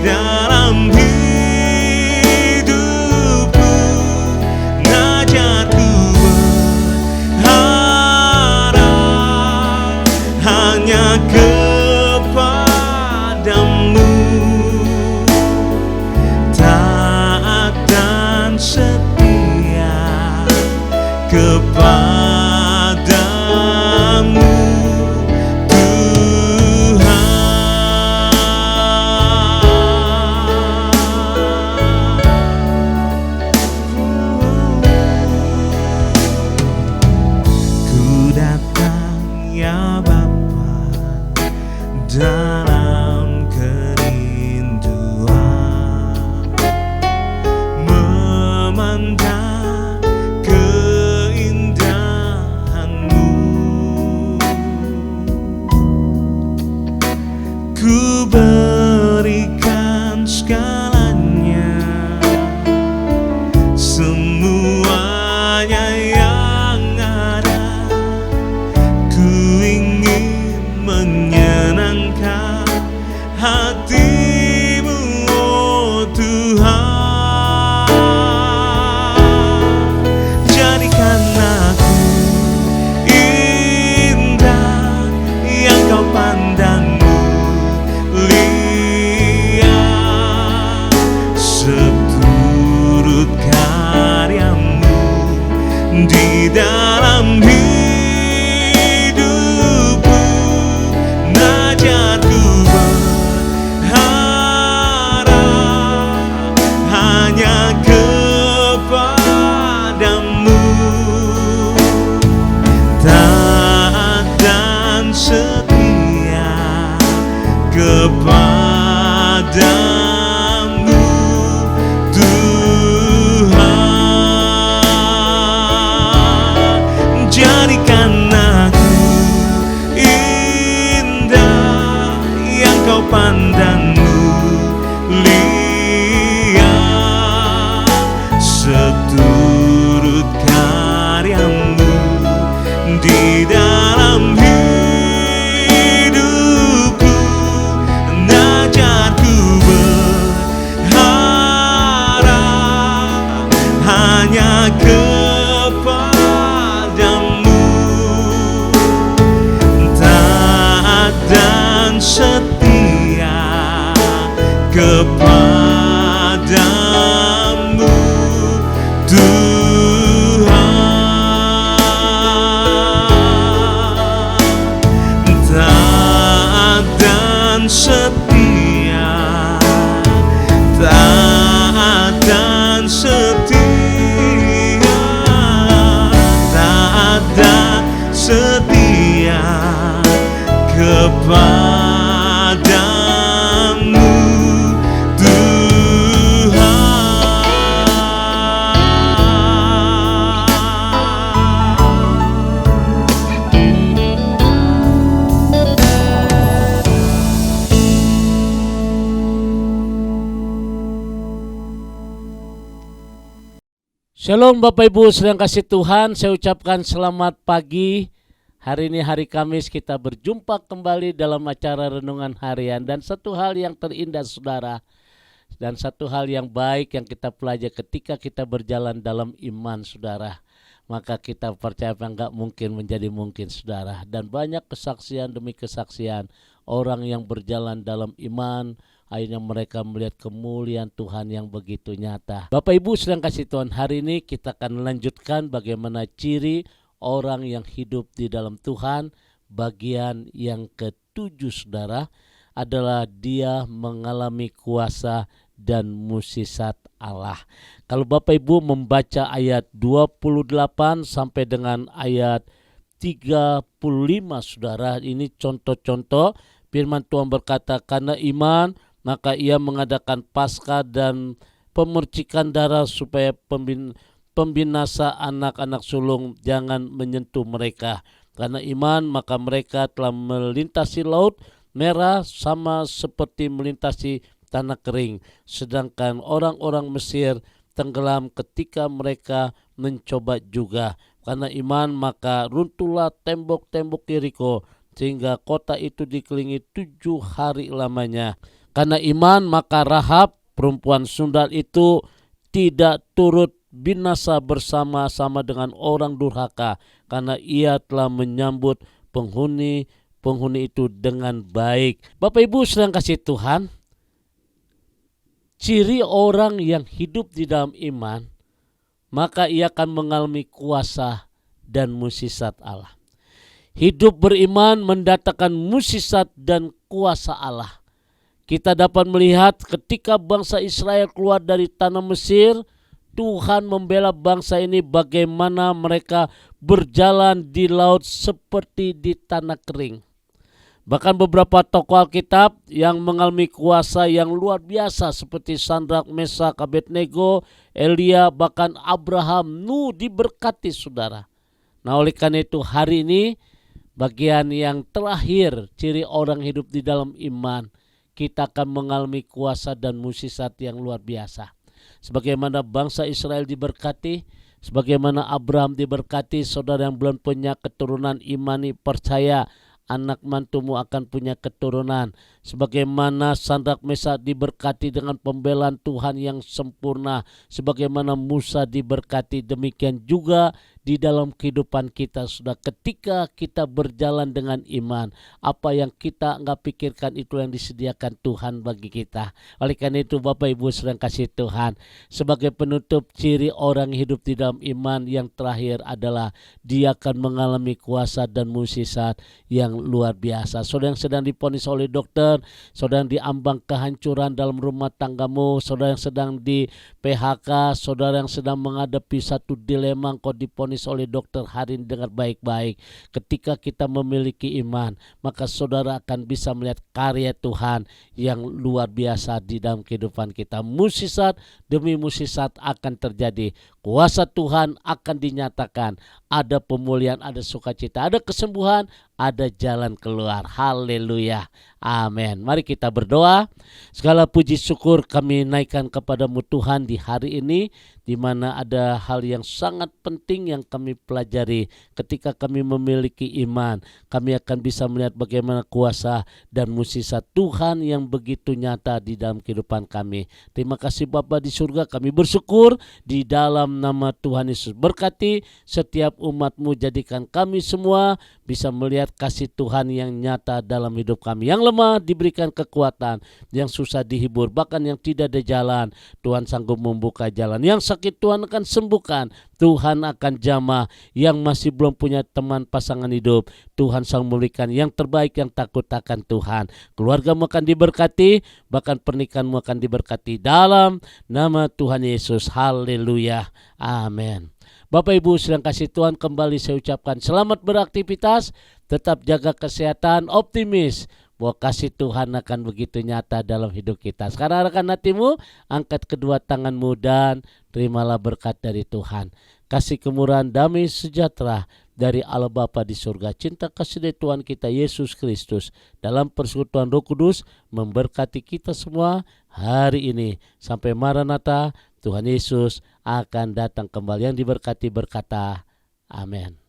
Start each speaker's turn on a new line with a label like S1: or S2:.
S1: dalam hidupku, najatku berharap hanya kepadamu, taat dan setia kepadamu dalam kerinduan, memandang keindahanmu. Ku berikan segalanya, semuanya yang ada. Ku ingin menyenangkan hatimu, oh Tuhan. Jadikan aku indah yang kau pandang mulia, seturut karyamu di dalam hidupku, najatku berharap hanya kepadamu, taat dan setia kepadamu, Tuhan. Jadikan aku indah yang kau pandang mulia, seturut karyamu di dalam hidupku, najatku berharap hanya kepadamu, taat dan setia kepadamu, Tuhan. Taat dan setia, taat dan setia, taat dan setia kepadamu,
S2: Shalom Bapak Ibu sedang kasih Tuhan, saya ucapkan selamat pagi. Hari ini hari Kamis, kita berjumpa kembali dalam acara Renungan Harian. Dan satu hal yang terindah saudara, dan satu hal yang baik yang kita pelajari ketika kita berjalan dalam iman saudara, maka kita percaya enggak mungkin menjadi mungkin saudara. Dan banyak kesaksian demi kesaksian orang yang berjalan dalam iman, akhirnya mereka melihat kemuliaan Tuhan yang begitu nyata. Bapak Ibu sedang kasih Tuhan, hari ini kita akan melanjutkan bagaimana ciri orang yang hidup di dalam Tuhan. Bagian yang ketujuh saudara adalah dia mengalami kuasa dan mukjizat Allah. Kalau Bapak Ibu membaca ayat 28 sampai dengan ayat 35 saudara, ini contoh-contoh firman Tuhan berkata, karena iman maka ia mengadakan Paskah dan pemercikan darah supaya pembinasa anak-anak sulung jangan menyentuh mereka. Karena iman maka mereka telah melintasi laut merah sama seperti melintasi tanah kering. Sedangkan orang-orang Mesir tenggelam ketika mereka mencoba juga. Karena iman maka runtuhlah tembok-tembok Yeriko sehingga kota itu dikelilingi 7 hari lamanya. Karena iman maka Rahab perempuan sundal itu tidak turut binasa bersama-sama dengan orang durhaka, karena ia telah menyambut penghuni itu dengan baik. Bapak Ibu sedang kasih Tuhan, ciri orang yang hidup di dalam iman, maka ia akan mengalami kuasa dan mukjizat Allah. Hidup beriman mendatangkan mukjizat dan kuasa Allah. Kita dapat melihat ketika bangsa Israel keluar dari tanah Mesir, Tuhan membela bangsa ini bagaimana mereka berjalan di laut seperti di tanah kering. Bahkan beberapa tokoh Alkitab yang mengalami kuasa yang luar biasa seperti Sadrak, Mesak, Abednego, Elia, bahkan Abraham, Nuh diberkati saudara. Nah oleh karena itu hari ini bagian yang terakhir ciri orang hidup di dalam iman, kita akan mengalami kuasa dan mukjizat yang luar biasa. Sebagaimana bangsa Israel diberkati, sebagaimana Abraham diberkati, saudara yang belum punya keturunan imani percaya anak mantumu akan punya keturunan. Sebagaimana Sadrak, Mesak diberkati dengan pembelaan Tuhan yang sempurna, sebagaimana Musa diberkati, demikian juga di dalam kehidupan kita sudah ketika kita berjalan dengan iman, apa yang kita enggak pikirkan itu yang disediakan Tuhan bagi kita. Oleh karena itu Bapak Ibu sedang kasih Tuhan, sebagai penutup ciri orang hidup di dalam iman yang terakhir adalah dia akan mengalami kuasa dan mukjizat yang luar biasa. Saudara yang sedang diponis oleh dokter, saudara yang diambang kehancuran dalam rumah tanggamu, saudara yang sedang di PHK, saudara yang sedang menghadapi satu dilema engkau diponis oleh dokter hari ini, dengar baik-baik. Ketika kita memiliki iman, maka saudara akan bisa melihat karya Tuhan yang luar biasa di dalam kehidupan kita. Mukjizat demi mukjizat akan terjadi. Kuasa Tuhan akan dinyatakan. Ada pemulihan, ada sukacita, ada kesembuhan, ada jalan keluar. Haleluya. Amin. Mari kita berdoa. Segala puji syukur kami naikkan kepadamu Tuhan di hari ini, di mana ada hal yang sangat penting yang kami pelajari. Ketika kami memiliki iman, kami akan bisa melihat bagaimana kuasa dan mukjizat Tuhan yang begitu nyata di dalam kehidupan kami. Terima kasih Bapa di surga, kami bersyukur di dalam nama Tuhan Yesus. Berkati setiap umat-Mu, jadikan kami semua bisa melihat kasih Tuhan yang nyata dalam hidup kami. Yang lemah diberikan kekuatan, yang susah dihibur, bahkan yang tidak ada jalan, Tuhan sanggup membuka jalan. Yang sakit Tuhan akan sembuhkan, Tuhan akan jamah. Yang masih belum punya teman pasangan hidup, Tuhan sang memberikan yang terbaik, yang takut akan Tuhan. Keluargamu akan diberkati, bahkan pernikahanmu akan diberkati dalam nama Tuhan Yesus. Haleluya. Amin. Bapak Ibu sedang kasih Tuhan, kembali saya ucapkan selamat beraktivitas, tetap jaga kesehatan, optimis bahwa kasih Tuhan akan begitu nyata dalam hidup kita. Sekarang arahkan hatimu, angkat kedua tanganmu dan terimalah berkat dari Tuhan. Kasih kemurahan, damai sejahtera dari Allah Bapa di surga, cinta kasih dari Tuhan kita Yesus Kristus dalam persekutuan Roh Kudus memberkati kita semua hari ini. Sampai Maranatha, Tuhan Yesus akan datang kembali. Yang diberkati berkata, amin.